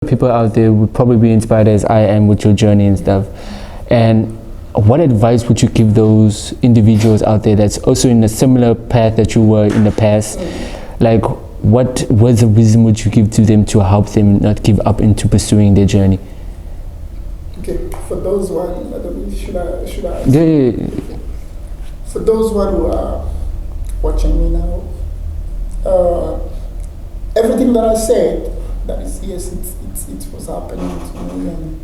People out there would probably be inspired as I am with your journey and stuff. And what advice would you give those individuals out there that's also in a similar path that you were in the past? Like, what words of wisdom would you give to them to help them not give up into pursuing their journey? Okay, for those one, I don't know, should I? Yeah. For those one who are watching me now, everything that I said, that is, yes, it was happening to me. And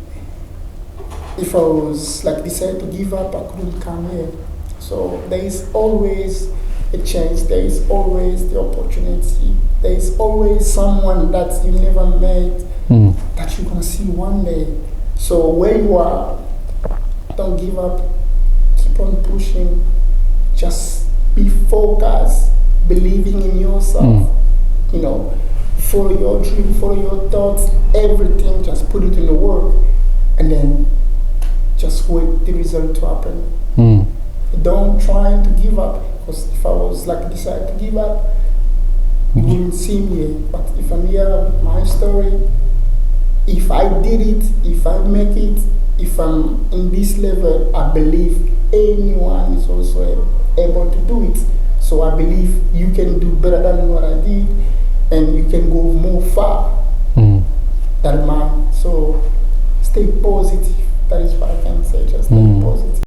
if I was like decided to give up, I couldn't come here. So there is always a chance. There is always the opportunity. There is always someone that you never met that you're gonna see one day. So where you are, don't give up. Keep on pushing. Just be focused, believing in yourself. You know, follow your dream, follow your thoughts, everything. Just put it in the work, and then just wait the result to happen. Don't try to give up, because if I was like decided to give up, you wouldn't see me here. But if I'm here with my story, if I did it, if I make it, if I'm in this level, I believe anyone is also able to do it. So I believe you can do better than what I did, and you can go more far than mine. So stay positive. That is what I can say. Just stay positive.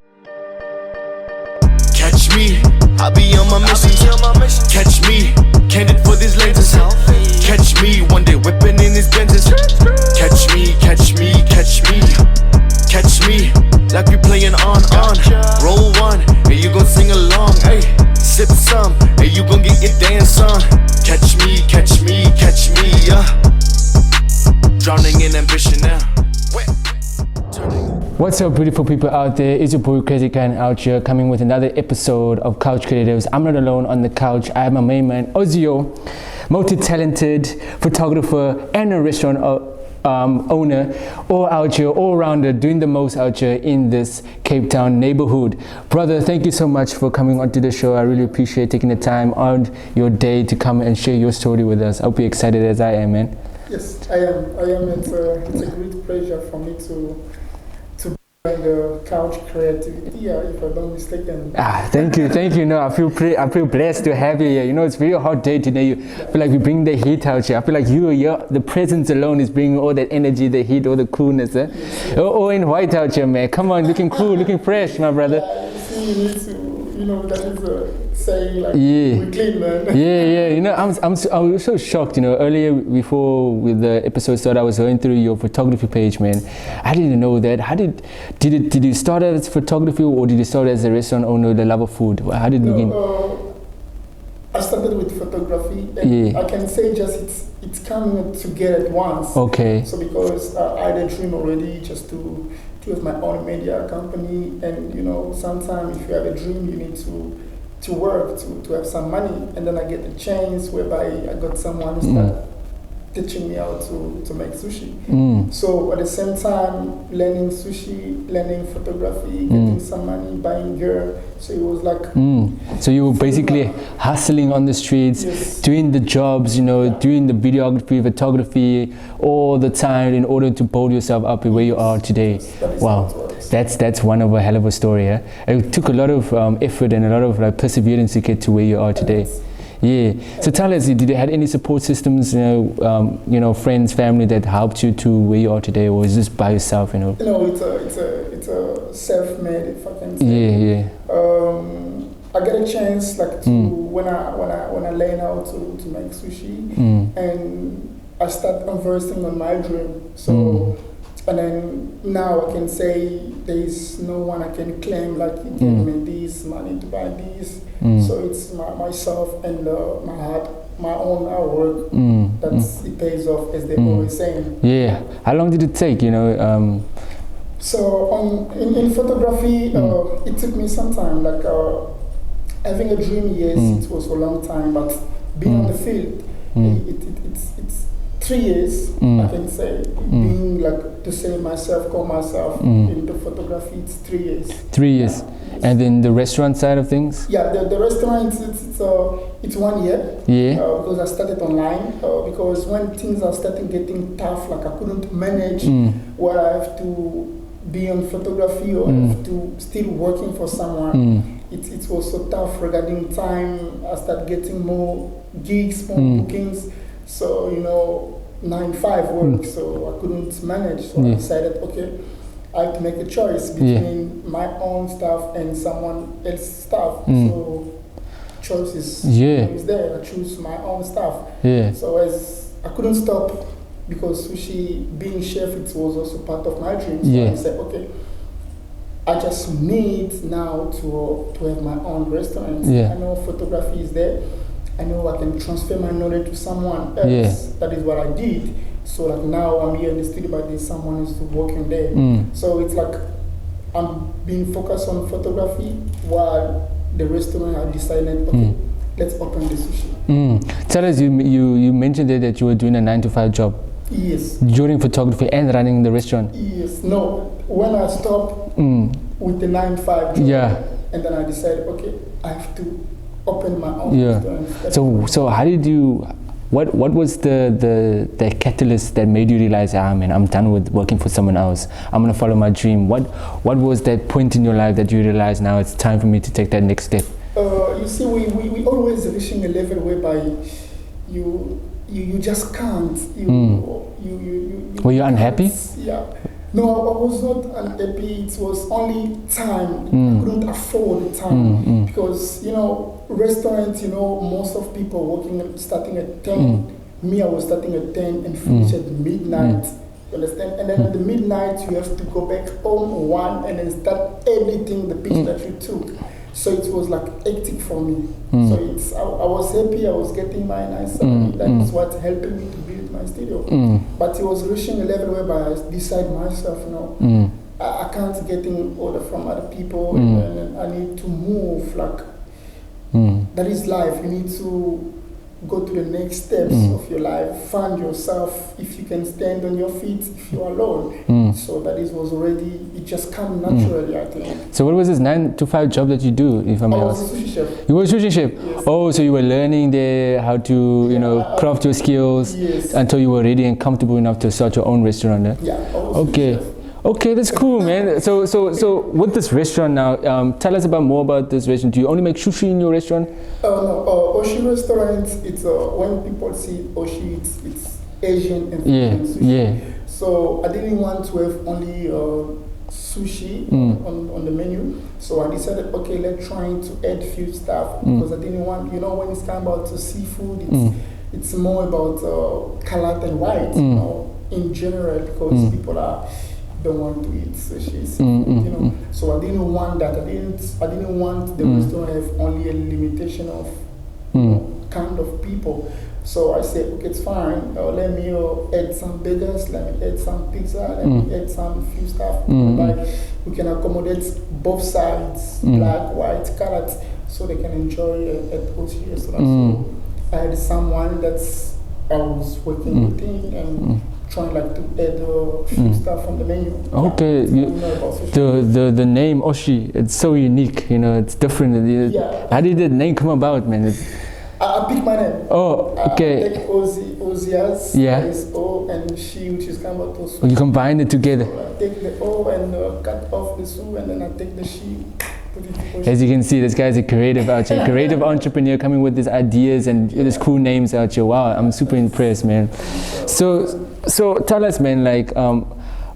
Catch me, I'll be on my mission. Catch me, candid for these lenses. Catch me, one day whipping in these Benzes. Catch me, catch me, catch me. Catch me, like we playing on. Roll one, and you gon' sing along. Hey, sip some, and you gon' get your dance on. Catch me, catch me, catch me, drowning in ambition now. What's up, beautiful people out there? It's your boy Crazy Can out here, coming with another episode of Couch Creatives. I'm not alone on the couch. I have my main man, Osias, multi-talented photographer and a restaurant owner, all out here, all-rounder, doing the most out here in this Cape Town neighborhood. Brother, thank you so much for coming onto the show. I really appreciate taking the time on your day to come and share your story with us. I hope you're excited as I am, man. Yes, I am. It's a great pleasure for me to the couch creativity, if I'm not mistaken. Thank you. No, I feel blessed to have you here. You know, it's a very hot day today. I feel like we bring the heat out here. I feel like the presence alone is bringing all that energy, the heat, all the coolness. You're all in white out here, man. Come on, looking cool, looking fresh, my brother. You need to, that is a saying like, we clean, man. Yeah. You know, I was so shocked. You know, earlier before with the episode started, I was going through your photography page, man. I didn't know that. How did you start as photography, or did you start as a restaurant owner, the love of food? How did it begin? I started with photography, and I can say just it's coming together at once. Okay. So because I had a dream already just to have my own media company, and sometimes if you have a dream, you need to work to have some money, and then I get the chance whereby I got someone who started teaching me how to make sushi. So at the same time, learning sushi, learning photography, getting some money, buying gear. So it was like... So you were basically hustling on the streets, doing the jobs, doing the videography, photography all the time in order to build yourself up where you are today. Wow. That's one of a hell of a story. It took a lot of effort and a lot of perseverance to get to where you are today. Yeah. So tell us, did you have any support systems, friends, family that helped you to where you are today, or is this by yourself? No, it's a self-made, if I can say. Yeah. I get a chance to when I learn how to make sushi, and I start investing on my dream. So. And then now I can say there is no one I can claim like he gave me this money to buy this. So it's myself and my heart, my own artwork. It pays off, as they always saying. Yeah. How long did it take? So in photography, it took me some time. Like having a dream, yes, it was for a long time, but being on the field, it's 3 years, I can say, being like to say myself, call myself into photography. It's 3 years. 3 years. And then the restaurant side of things? Yeah, the restaurant, it's 1 year. Yeah. Because I started online. Because when things are starting getting tough, like I couldn't manage where I have to be on photography or have to still working for someone. It was so tough regarding time. I started getting more gigs, more bookings. So, 9-5 work, so I couldn't manage. So I decided, okay, I have to make a choice between my own stuff and someone else's stuff. So choice is there. I choose my own stuff. So as I couldn't stop because sushi, being chef, it was also part of my dream. So I said, okay, I just need now to have my own restaurant. I know photography is there. I know I can transfer my knowledge to someone else. That is what I did. So like now I'm here in the studio, but there's someone who's working there. So it's like I'm being focused on photography while the restaurant I decided, okay, let's open the sushi. Tell us, you mentioned there that you were doing a 9-to-5 job. Yes. During photography and running the restaurant. Yes. No. When I stopped with the 9-5 job, and then I decided, okay, I have to open my own restaurant. So how did you? What was the catalyst that made you realize, man, I'm done with working for someone else. I'm gonna follow my dream. What was that point in your life that you realized now it's time for me to take that next step? You see, we always reaching a level whereby you just can't. Were you unhappy? Yeah. No, I was not unhappy. It was only time. I couldn't afford the time because restaurants. Most of people working starting at 10. Me, I was starting at 10 and finish at midnight. You understand? And then at the midnight, you have to go back home 1 and then start editing the picture that you took. So it was like hectic for me. So I was happy. I was getting my nice salary. That is what helped me to build my studio. But it was reaching a level whereby I decide myself, I can't getting order from other people, and I need to move. Like that is life. You need to go to the next steps of your life. Find yourself. If you can stand on your feet, if you are alone. So that was already. It just came naturally, I think. So what was this 9-to-5 job that you do? If I may ask. I was a sushi chef. You were a sushi chef. Yes. Oh, so you were learning there how to craft your skills until you were ready and comfortable enough to start your own restaurant. Yeah. I was a sushi chef. Okay, that's cool, man. So with this restaurant now, tell us more about this restaurant. Do you only make sushi in your restaurant? No, Oshi Restaurant. It's when people see Oshi, it's Asian and sushi. So I didn't want to have only sushi on the menu. So I decided, okay, let's try to add few stuff because I didn't want, when it's time about seafood, it's more about color and white, in general, because people don't want to eat sushi, So I didn't want that. I didn't want the restaurant to have only a limitation of kind of people. So I said, okay, it's fine. Let me add some burgers. Let me add some pizza. Let me add some few stuff. Like we can accommodate both sides, black, white, colored, so they can enjoy at Oshi Restaurant. So I had someone I was working with him and trying to add a few stuff on the menu. Okay, the name Oshi, it's so unique. It's different. How did the name come about, man? I picked my name. Oh, okay. I take Osias, is O, and She, which is kind of also. You combine it together. So I take the O and cut off the Su, and then I take the She. As you can see, this guy's a creative out here, creative entrepreneur coming with these ideas and these cool names out here. Wow, I'm super impressed, man. So tell us, man,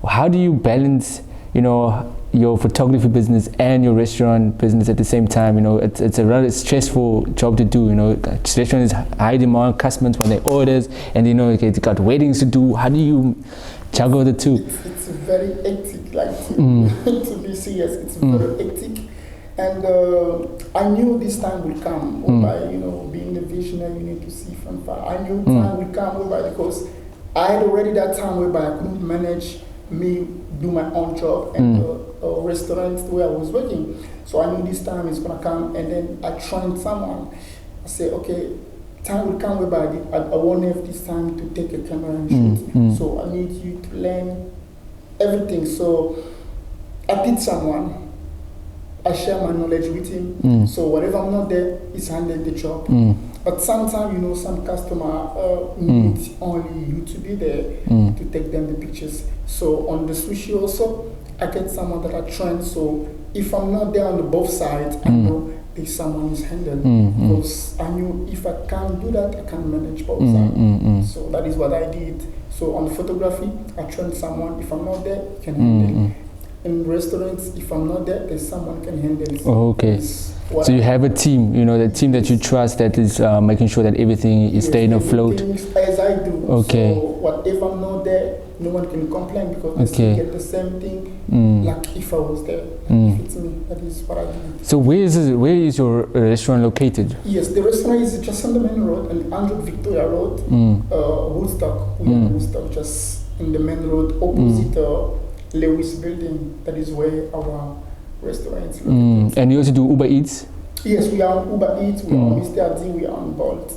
how do you balance, your photography business and your restaurant business at the same time? It's a rather stressful job to do. Restaurant is high demand, customers want their orders, and it's got weddings to do. How do you juggle the two? It's very hectic, to be serious. It's very hectic. And I knew this time would come, whereby, being the visionary, you need to see from far. I knew time would come, whereby, because I had already that time whereby I couldn't manage me do my own job and a restaurant where I was working. So I knew this time is going to come, and then I trained someone. I said, okay, time will come whereby I won't have this time to take a camera and shoot. So I need you to learn everything. So I teach someone. I share my knowledge with him. So whatever I'm not there, he's handling the job. But sometimes, you know, some customer need only you to be there to take them the pictures. So on the sushi also, I get someone that I train. So if I'm not there on the both sides, I know there's someone who's handling. Because I knew if I can't do that, I can manage both sides. So that is what I did. So on the photography, I train someone. If I'm not there, I can handle it. In restaurants, if I'm not there, there's someone can handle it. Oh, okay. So you have a team, you know, the team that you trust that is making sure that everything is staying afloat. As I do. Okay. So whatever I'm not there, no one can complain because they still get the same thing like if I was there. If it's me, that is what I do. So where is your restaurant located? Yes, the restaurant is just on the main road, on the 100 Victoria Road, Woodstock. We are in Woodstock, just in the main road, opposite Lewis building. That is where our restaurant is located. And you also do Uber Eats? Yes, we are on Uber Eats, we are on Mr. D, we are on Bolt.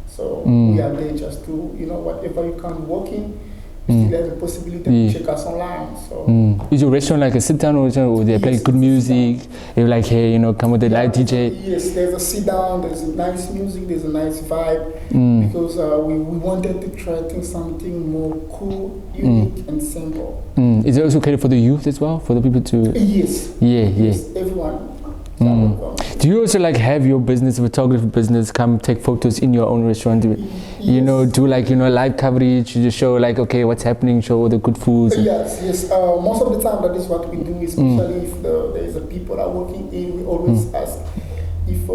So we are there just to, you know, whatever you can't walk in, you still have the possibility to check us online. So is your restaurant like a sit-down or they play good music? You're like, hey, you know, come with the live DJ? Yes, there's a sit-down, there's a nice music, there's a nice vibe. Because we wanted to try to something more cool, unique and simple. Is it also catered for the youth as well, for the people to? Yes. Yes, everyone. Do you also like have your business, photography business, come take photos in your own restaurant? You know, do like, you know, live coverage, you just show like, okay, what's happening, show all the good foods. Yes. Most of the time that is what we do, especially if there is a people that are working in, we always ask if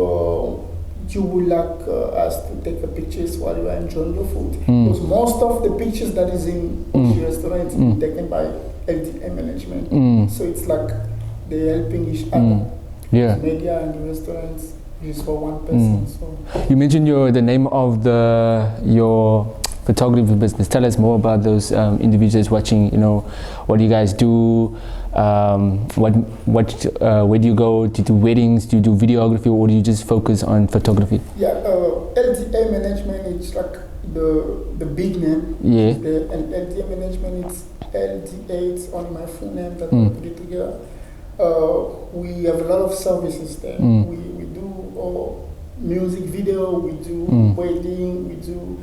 you would like us to take a pictures while you are enjoying your food. Because most of the pictures that is in Oshi Restaurant is taken by LDA management. So it's like they're helping each other. Media and the restaurants is for one person. So you mentioned the name of your photography business. Tell us more about those individuals watching. You know, what do you guys do? Where do you go? Do you do weddings? Do you do videography, or do you just focus on photography? LDA management is like the big name. And LDA management is LDA. It's only my full name that I put it together. We have a lot of services there. We do music video, we do wedding, we do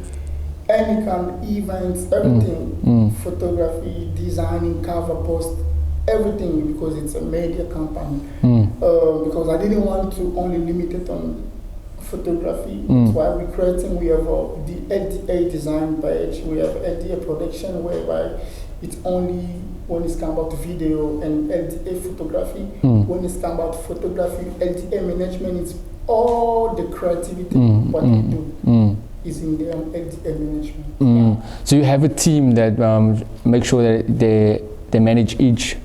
any kind of events, everything. Photography, designing, cover post, everything, because it's a media company. Because I didn't want to only limit it on photography. That's why we're creating, we have the LDA design page, we have LDA production, whereby it's only when it's come about video and LDA photography. When it's come about photography, LDA management, it's all the creativity, what we do is in the LDA management. So you have a team that make sure that they manage each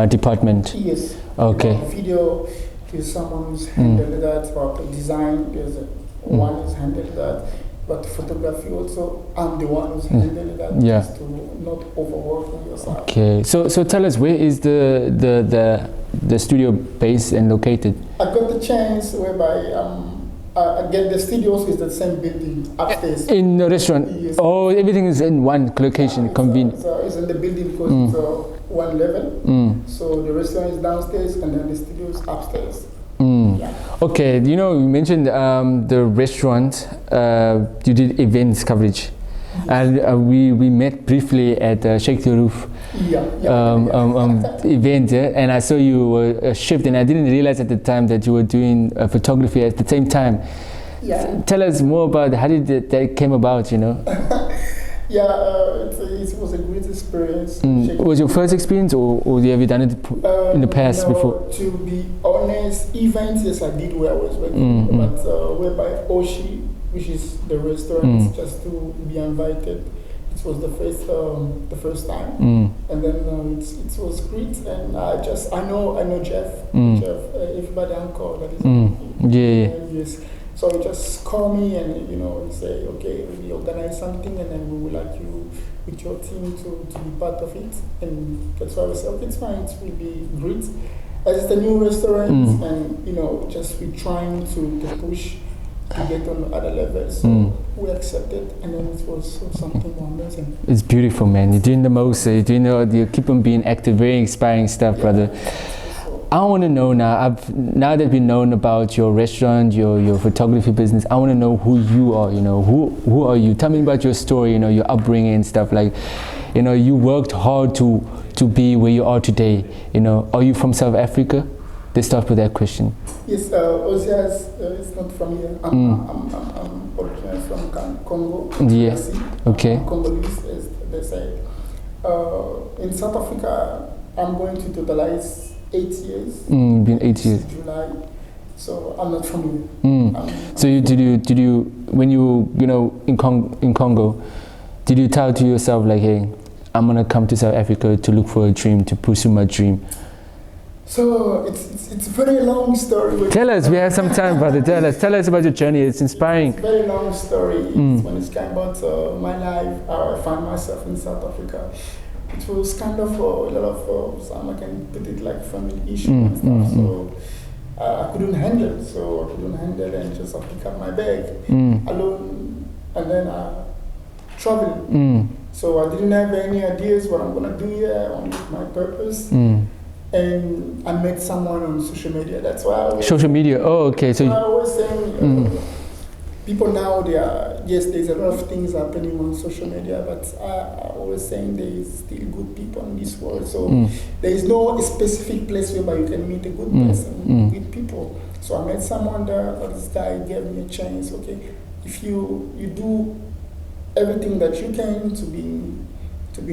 department? Yes. Okay. Video, there's someone who's handled that, about the design, there's one who's handled that. But photography also, I'm the one who's handling that, just to not overwork yourself. Okay, so tell us, where is the studio based and located? I got the chance whereby I get the studios is the same building upstairs. In the restaurant? Yes. Oh, everything is in one location, convenient. It's in the building because it's one level. So the restaurant is downstairs and then the studio is upstairs. Okay, you know, you mentioned the restaurant, you did events coverage, and we met briefly at Shake the Roof event, and I saw you were a chef, and I didn't realize at the time that you were doing photography at the same time. Tell us more about how did that came about, you know? It was a great experience. Was your first experience, or have you done it in the past before? To be honest, events, yes, I did where I was working, but whereby Oshi, which is the restaurant, just to be invited, it was the first time, and then it was great, and I know Jeff, everybody uncle that is yes. So you just call me and you say, okay, we organize something, and then we would like you with your team to be part of it. And that's why we say, okay, it's fine, it will be great. As it's a new restaurant, and just we're trying to push to get on other levels. So we accepted, and then it was something amazing. It's beautiful, man. You're doing the most. You keep on being active. Very inspiring stuff, brother. I want to know now. Now that we've known about your restaurant, your photography business, I want to know who you are. Who are you? Tell me about your story. Your upbringing and stuff. Like, you worked hard to be where you are today. Are you from South Africa? Let's start with that question. Yes, Osias is not from here. I'm originally from Congo. Yeah. Okay. Congolese, as they say. In South Africa, I'm going to totalize 8 years. Been 8 years. July. So I'm not from here. So did you when you in Congo, did you tell to yourself like, hey, I'm gonna come to South Africa to look for a dream, to pursue my dream? So it's a very long story. Tell us, we have some time, brother. Tell us about your journey. It's inspiring. It's a very long story. When it's kind about my life, how I found myself in South Africa. It was kind of a lot of some, I can put it like family issue and stuff. So I couldn't handle it. So I couldn't handle and just pick up my bag alone, and then I traveled. So I didn't have any ideas what I'm gonna do here, on my purpose. And I met someone on social media. That's why I was social media. Oh, okay. So I was saying, people now, there's a lot of things happening on social media, but I was saying there is still good people in this world. So there is no specific place where you can meet a good person, good people. So I met someone there, this guy gave me a chance. Okay, if you do everything that you can to be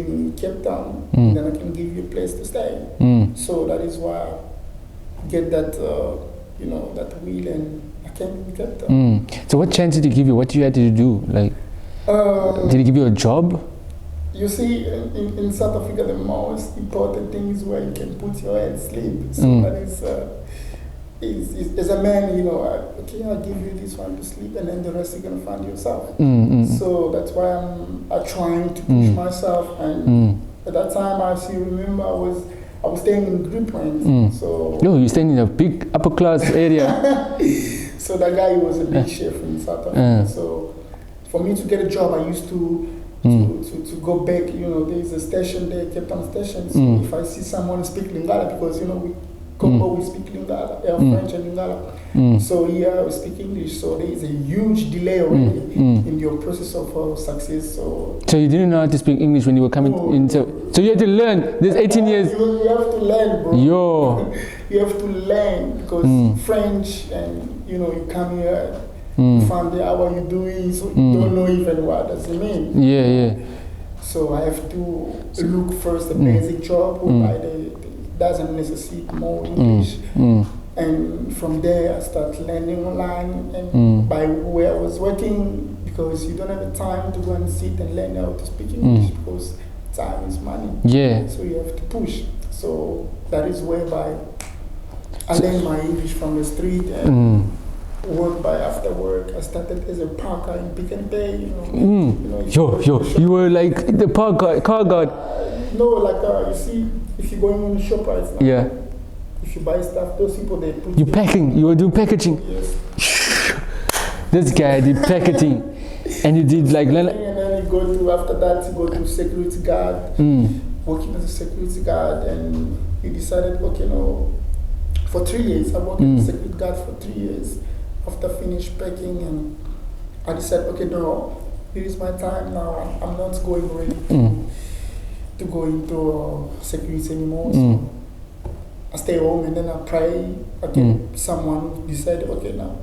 in Cape Town, then I can give you a place to stay. So that is why I get that, that will, and I came in Cape Town. So what chance did he give you? What you had to do? Like, did he give you a job? You see, in South Africa, the most important thing is where you can put your head sleep. So that is as a man, okay, I'll give you this one to sleep, and then the rest you're gonna find yourself. So that's why I'm trying to push myself. And at that time, I still remember I was staying in Greenpoint. So you're staying in a big upper class area. So that guy was a big chef in South Africa. So for me to get a job, I used to go back. There's a station there, Cape Town station. So if I see someone speak Lingala, because we speak Lingala, French and Lingala. So here we speak English. So there is a huge delay already in your process of success. So you didn't know how to speak English when you were coming into. So you had to learn. This 18 years. You have to learn, bro. You have to learn, because French, and you come here, you find out what you're doing, so you don't know even what does it mean. Yeah. So I have to look first a basic job doesn't necessitate more English. And from there I start learning online, and by where I was working, because you don't have the time to go and sit and learn how to speak English, because time is money. Yeah. So you have to push. So that is whereby I learned my English from the street, and work by after work. I started as a parker in Pick and Pay. You were like the car guard. You see, if you're going in the shop right now, if you buy stuff, those people, they put you packing. You were doing packaging. Yes. This guy did packaging, and you did like. And then you go to, after that, you go to security guard, working as a security guard, and you decided, okay, no. For 3 years, I worked as a security guard for 3 years. After finished packing, and I decided, okay, no, it is my time now. I'm not going really to go into security anymore. So I stay home, and then I pray. Someone who decided, okay, now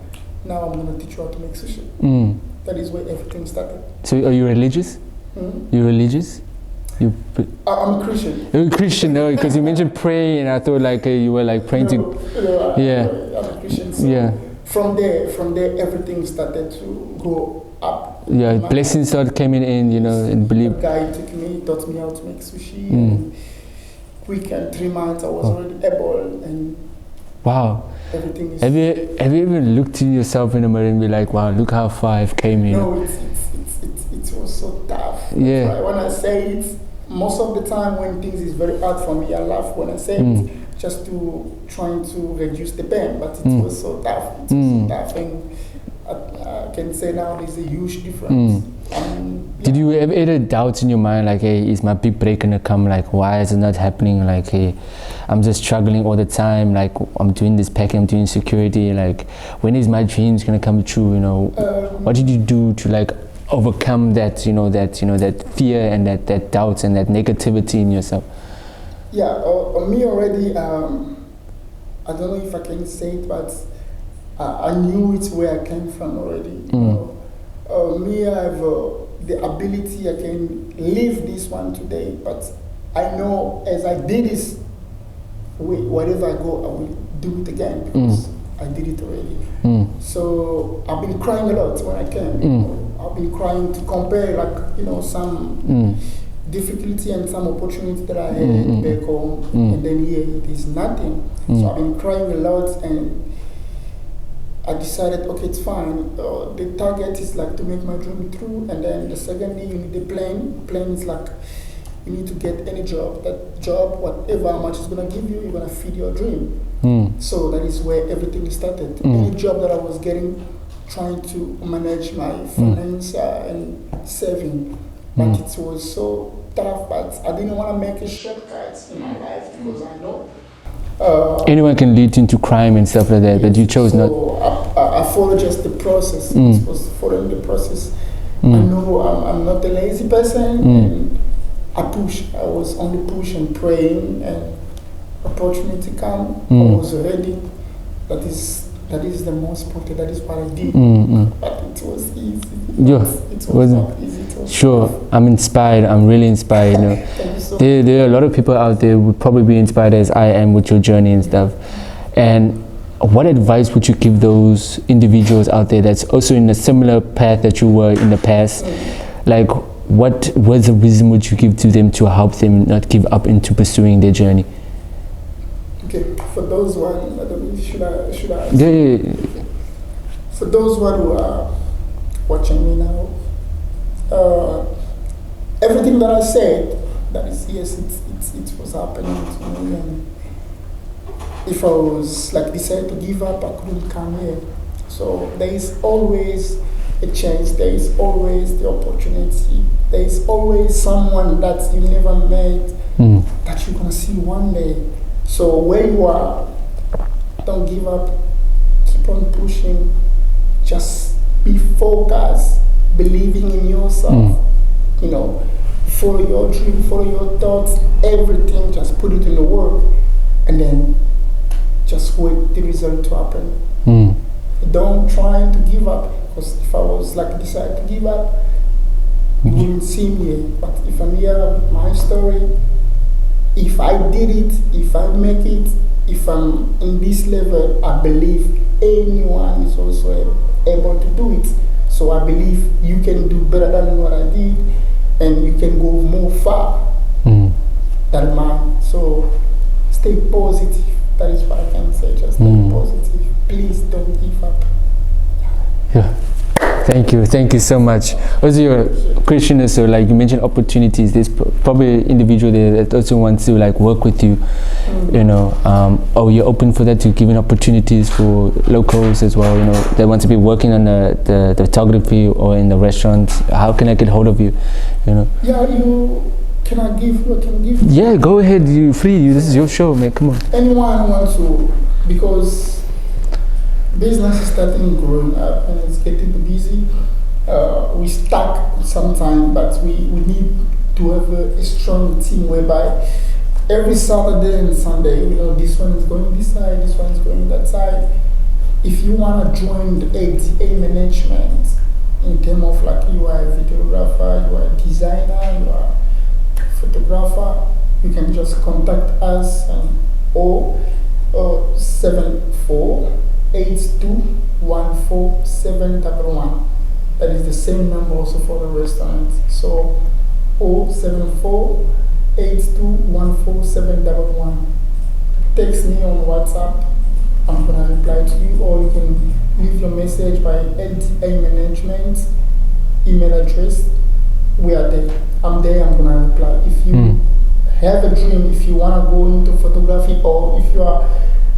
I'm going to teach you how to make sushi. That is where everything started. So are you religious? You're religious? I'm Christian. You're Christian, no? Because you mentioned pray, and I thought like you were like praying to. I'm a Christian. So from there, everything started to go up. Yeah, blessings started coming in, and believe. The guy taught me how to make sushi. And quick, and 3 months I was already able. And wow. Everything is. Have you ever looked in yourself in the mirror and be like, wow, look how far I've came in? No, it was so tough. Yeah. Right. When I say it, most of the time when things is very hard for me, I laugh when I say it, just to trying to reduce the pain. But it was so tough. It was so tough, and I can say now there's a huge difference. Did you have any doubts in your mind, like, hey, is my big break gonna come? Like, why is it not happening? Like, hey, I'm just struggling all the time. Like, I'm doing this packing, I'm doing security. Like, when is my dreams gonna come true? You know, what did you do to like overcome that? That fear and that doubts and that negativity in yourself. Yeah, me already. I don't know if I can say it, but I knew it's where I came from already. Me, I have the ability. I can live this one today, but I know as I did this, wherever I go, I will do it again because I did it already. So I've been crying a lot when I came. I've been crying to compare, like, some difficulty and some opportunity that I had back home, and then here it is nothing. So I've been crying a lot, and I decided, okay, it's fine. The target is like to make my dream true, and then the second thing, you need the plan. Plan is like you need to get any job. That job, whatever how much it's gonna give you, you're gonna feed your dream. So that is where everything started. Any job that I was getting, trying to manage my finance and saving, but it was so tough. But I didn't want to make a shortcut in my life because I know. Anyone can lead into crime and stuff like that, but you chose not. I follow just the process. I was following the process. I know I'm not a lazy person, and I push. I was on the push and praying, and opportunity come. I was ready. That is the most important. That is what I did. But it was easy. It was not easy. Sure, I'm inspired. I'm really inspired. You know, Thank you so there are a lot of people out there who would probably be inspired as I am with your journey and stuff. And what advice would you give those individuals out there that's also in a similar path that you were in the past? Like, what words of wisdom would you give to them to help them not give up into pursuing their journey? Okay, for those one, I don't know, should I? Yeah. For those one who are watching me now, everything that I said, that is, yes, it was happening to me. And if I was like decided to give up, I couldn't come here. So there is always a chance. There is always the opportunity. There is always someone that you never met that you're gonna see one day. So where you are, don't give up. Keep on pushing. Just be focused, believing in yourself. You know, follow your dream, follow your thoughts, everything. Just put it in the work, and then just wait the result to happen. Don't try to give up, because if I was like decided to give up, you wouldn't see me here. But if I'm here with my story, if I did it, if I make it, if I'm in this level, I believe anyone is also able to do it. So I believe you can do better than what I did, and you can go more far than mine. So stay positive. That is what I can say. Just stay positive. Please don't give up. Yeah. Thank you so much. Also, your question is, so like you mentioned opportunities. There's probably an individual there that also wants to like work with you. You know, or you're open for that, to giving opportunities for locals as well. You know, they want to be working on the photography or in the restaurants. How can I get hold of you? You know. Yeah, can I give? Yeah, go ahead. You free. This is your show, man. Come on. Anyone wants to, because business is starting growing up and it's getting busy. We stuck sometime, but we need to have a strong team whereby every Saturday and Sunday, you know, this one is going this side, this one is going that side. If you want to join the LDA management, in terms of like you are a videographer, you are a designer, you are a photographer, you can just contact us and 07482147111. That is the same number also for the restaurant. So 07482147111. Text me on WhatsApp. I'm gonna reply to you, or you can leave your message by LDA management email address. We are there. I'm there. I'm gonna reply. If you have a dream, if you wanna go into photography, or if you are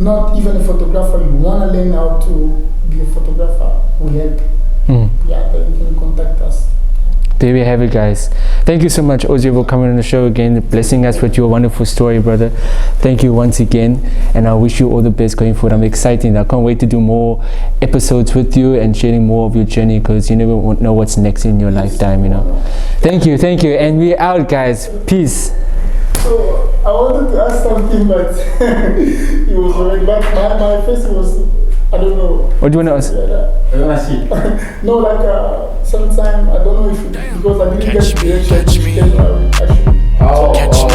not even a photographer, you want to learn how to be a photographer, we help. Yeah, then you can contact us. There we have it, guys. Thank you so much, Oshi, for coming on the show again, blessing us with your wonderful story, brother. Thank you once again, and I wish you all the best going forward. I'm excited. I can't wait to do more episodes with you and sharing more of your journey, because you never know what's next in your lifetime, you know. Thank you, and we out, guys. Peace. So I wanted to ask something, but it was already, but my face was, I don't know. What do you want to ask? No, like sometime, I don't know if it, because I didn't get the reaction. Catch me.